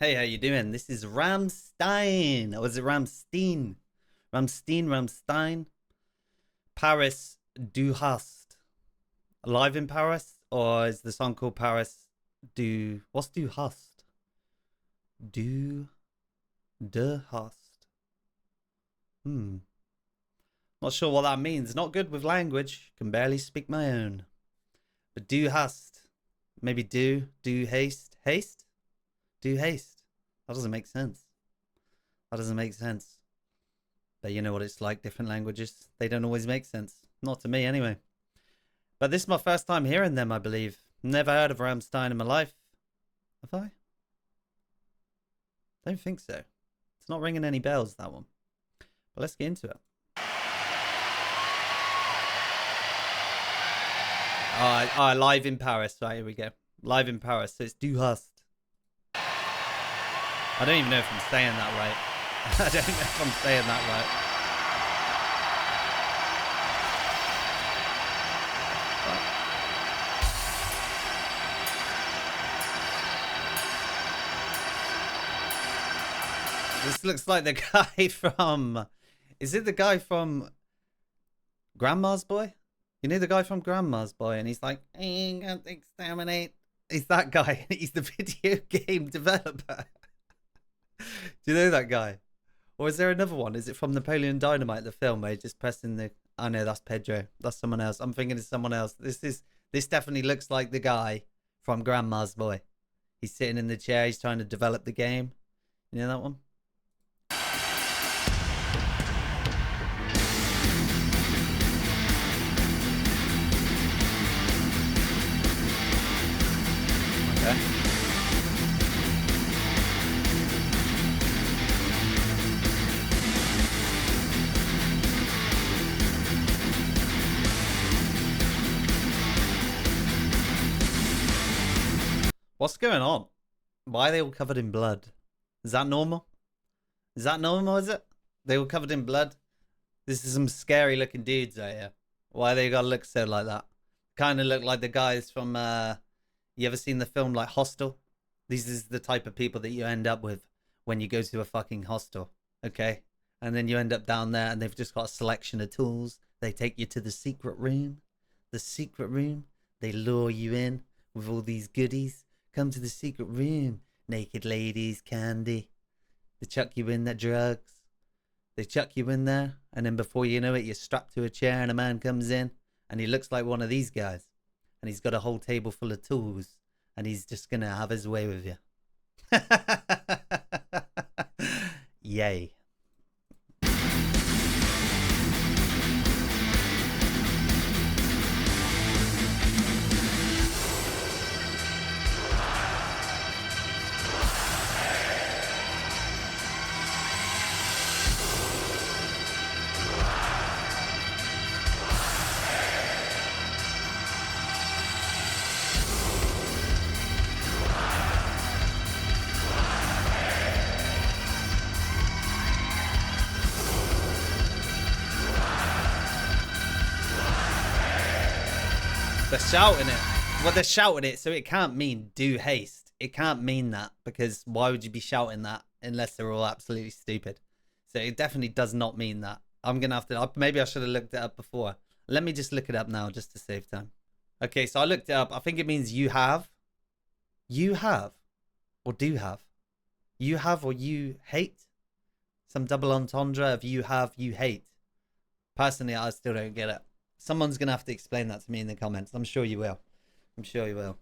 Hey, how you doing? This is Rammstein. Or is it Rammstein? Rammstein. Paris, Du Hast. Live in Paris? Or is the song called Paris Du... What's Du Hast? De Hast. Not sure what that means. Not good with language. Can barely speak my own. But Du Hast. Maybe do haste. Haste? Do haste. That doesn't make sense. But you know what it's like, different languages. They don't always make sense. Not to me, anyway. But this is my first time hearing them, I believe. Never heard of Rammstein in my life. Have I? Don't think so. It's not ringing any bells, that one. But let's get into it. Live in Paris. Right, here we go. Live in Paris. So it's Du Hast. I don't even know if I'm saying that right. I don't know if I'm saying that right. This looks like the guy from... Is it the guy from Grandma's Boy? You know the guy from Grandma's Boy? And he's like, I ain't gonna exterminate. He's that guy. He's the video game developer. Do you know that guy? Or is there another one? Is it from Napoleon Dynamite, the film, where he's just pressing the... Oh no, that's Pedro. That's someone else. I'm thinking it's someone else. This definitely looks like the guy from Grandma's Boy. He's sitting in the chair. He's trying to develop the game. You know that one? Okay. What's going on? Why are they all covered in blood? Is that normal? Is it? They all covered in blood? This is some scary looking dudes right here. Why they gotta look so like that? Kind of look like the guys from, you ever seen the film like Hostel? These is the type of people that you end up with when you go to a fucking hostel, okay? And then you end up down there and they've just got a selection of tools. They take you to the secret room. They lure you in with all these goodies. Come to the secret room. Naked ladies, candy. They chuck you in there, drugs. They chuck you in there. And then before you know it, you're strapped to a chair and a man comes in. And he looks like one of these guys. And he's got a whole table full of tools. And he's just going to have his way with you. Yay. They're shouting it. Well, they're shouting it, so it can't mean do haste. It can't mean that, because why would you be shouting that unless they're all absolutely stupid? So it definitely does not mean that. I'm going to have to... Maybe I should have looked it up before. Let me just look it up now, just to save time. Okay, so I looked it up. I think it means you have. You have. Or do have. You have or you hate. Some double entendre of you have, you hate. Personally, I still don't get it. Someone's going to have to explain that to me in the comments. I'm sure you will. Oh,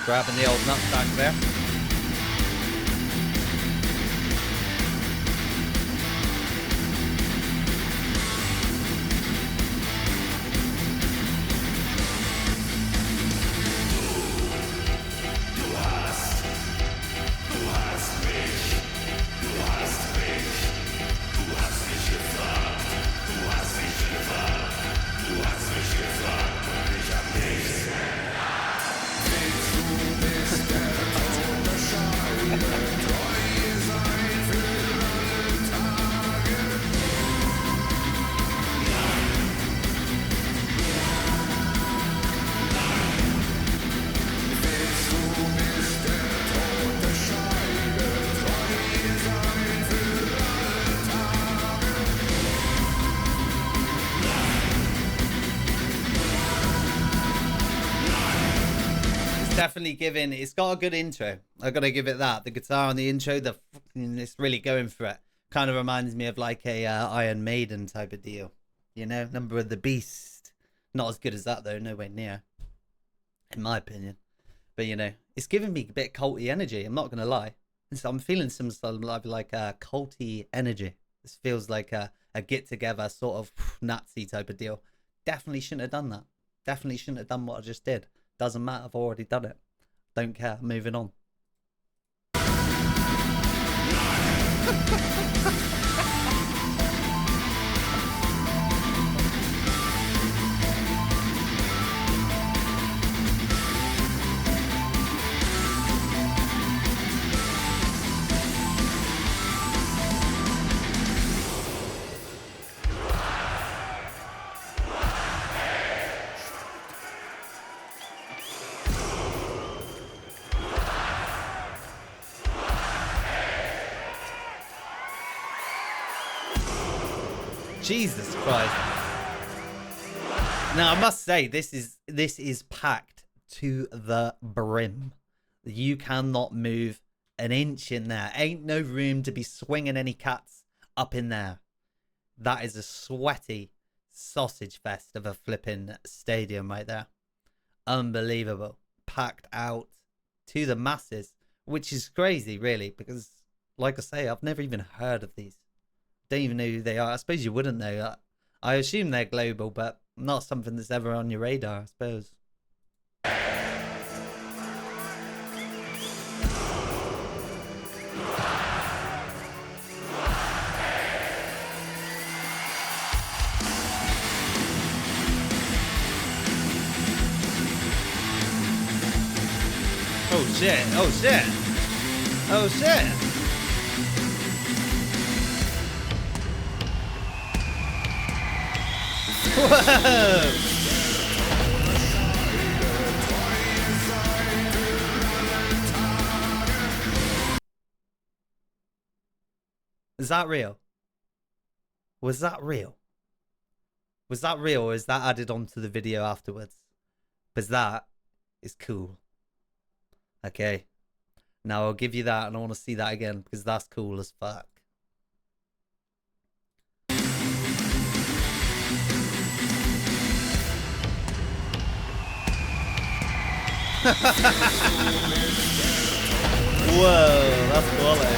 grabbing the old nutsack there. definitely giving. It's got a good intro. I gotta give it that. The guitar on the intro, it's really going for it. Kind of reminds me of like a Iron Maiden type of deal. You know, Number of the Beast. Not as good as that though. Nowhere near, in my opinion. But you know, it's giving me a bit culty energy. I'm not gonna lie. So I'm feeling some sort of like a culty energy. This feels like a get together sort of Nazi type of deal. Definitely shouldn't have done that. Definitely shouldn't have done what I just did. Doesn't matter. I've already done it. Don't care. Moving on. Jesus Christ. Now I must say this is packed to the brim. You cannot move an inch in there. Ain't no room to be swinging any cats up in there. That is a sweaty sausage fest of a flipping stadium right there. Unbelievable. Packed out to the masses, which is crazy really, because like I say, I've never even heard of these. Don't even know who they are. I suppose you wouldn't know. I assume they're global, but not something that's ever on your radar, I suppose. Oh shit, oh shit, oh shit. Whoa! Is that real? Was that real? Was that real, or is that added onto the video afterwards? Because that is cool. Okay. Now I'll give you that, and I want to see that again, because that's cool as fuck. Whoa, that's quality.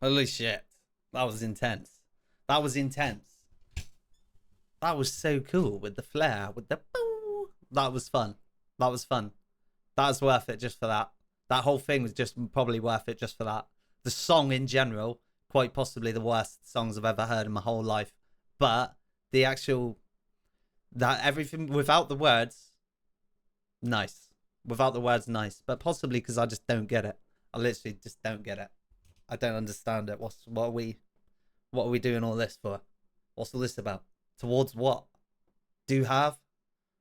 Holy shit. That was intense. That was intense. That was so cool with the flare, with the boo. That was fun. That was fun. That was worth it just for that. That whole thing was just probably worth it just for that. The song in general, quite possibly the worst songs I've ever heard in my whole life. But the actual, that everything without the words, nice. Without the words, nice. But possibly because I just don't get it. I literally just don't get it. I don't understand it. What are we doing all this for? What's all this about? Towards what? Do have?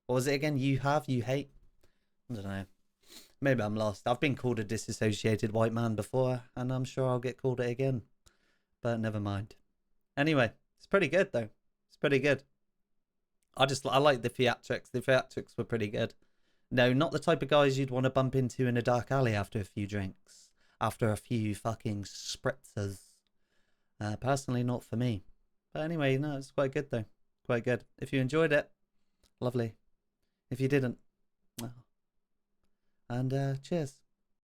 What was it again? You have? You hate? I don't know. Maybe I'm lost. I've been called a disassociated white man before, and I'm sure I'll get called it again. But never mind. Anyway, it's pretty good though. It's pretty good. I like the theatrics. The theatrics were pretty good. No, not the type of guys you'd want to bump into in a dark alley after a few drinks. After a few fucking spritzers. Personally, not for me. But anyway, no, it's quite good though. Quite good. If you enjoyed it, lovely. If you didn't, well. And cheers.